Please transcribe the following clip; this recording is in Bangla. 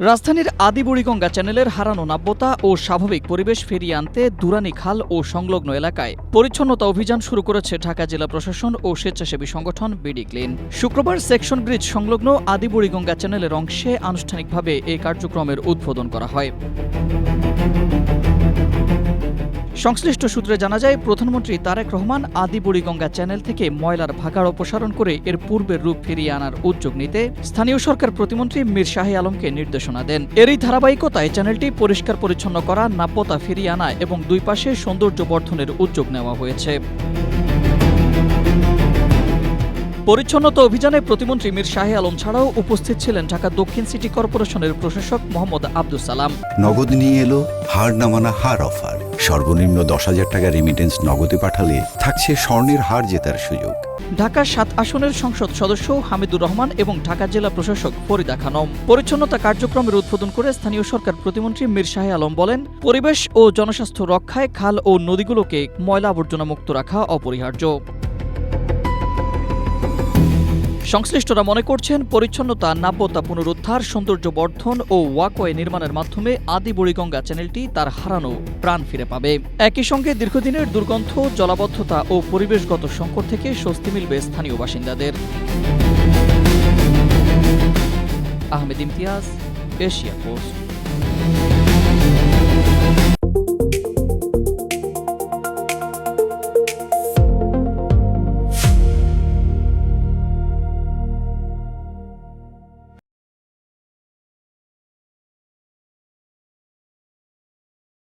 রাজধানীর আদি বুড়িগঙ্গা চ্যানেলের হারানো নাব্যতা ও স্বাভাবিক পরিবেশ ফিরিয়ে আনতে দুরানি খাল ও সংলগ্ন এলাকায় পরিচ্ছন্নতা অভিযান শুরু করেছে ঢাকা জেলা প্রশাসন ও স্বেচ্ছাসেবী সংগঠন বিডি ক্লিন। শুক্রবার সেকশন ব্রিজ সংলগ্ন আদি বুড়িগঙ্গা চ্যানেলের অংশে আনুষ্ঠানিকভাবে এই কার্যক্রমের উদ্বোধন করা হয়। সংশ্লিষ্ট সূত্রে জানা যায়, প্রধানমন্ত্রী তারেক রহমান আদি বুড়িগঙ্গা চ্যানেল থেকে ময়লার ভাগাড় অপসারণ করে এর পূর্বের রূপ ফিরিয়ে আনার উদ্যোগ নিতে স্থানীয় সরকার প্রতিমন্ত্রী মীর শাহে আলমকে নির্দেশনা দেন। এরই ধারাবাহিকতায় চ্যানেলটি পরিষ্কার পরিচ্ছন্ন করা, নাব্যতা ফিরিয়ে আনা এবং দুই পাশে সৌন্দর্য বর্ধনের উদ্যোগ নেওয়া হয়েছে। পরিচ্ছন্নতা অভিযানে প্রতিমন্ত্রী মীর শাহে আলম ছাড়াও উপস্থিত ছিলেন ঢাকা দক্ষিণ সিটি কর্পোরেশনের প্রশাসক মোহাম্মদ আব্দুস সালাম। নগদ নিয়ে এলো হার নামানা হার অফার। সর্বনিম্ন 10,000 টাকা রেমিটেন্স নগদে পাঠালে থাকছে স্বর্ণের হার জেতার সুযোগ। ঢাকা 7 আসনের সংসদ সদস্য হামিদুর রহমান এবং ঢাকা জেলা প্রশাসক ফরিদা খানম পরিচ্ছন্নতা কার্যক্রমের উদ্বোধন করে স্থানীয় সরকার প্রতিমন্ত্রী মীর শাহে আলম বলেন, পরিবেশ ও জনস্বাস্থ্য রক্ষায় খাল ও নদীগুলোকে ময়লা আবর্জনা মুক্ত রাখা অপরিহার্য। সংশ্লিষ্টরা মনে করছেন, পরিচ্ছন্নতা, নাব্যতা পুনরুদ্ধার, সৌন্দর্য বর্ধন ও ওয়াকওয়ে নির্মাণের মাধ্যমে আদি বুড়িগঙ্গা চ্যানেলটি তার হারানো প্রাণ ফিরে পাবে। একই সঙ্গে দীর্ঘদিনের দুর্গন্ধ, জলাবদ্ধতা ও পরিবেশগত সংকট থেকে স্বস্তি মিলবে স্থানীয় বাসিন্দাদের। Ahmed Imtiaz, Asia post.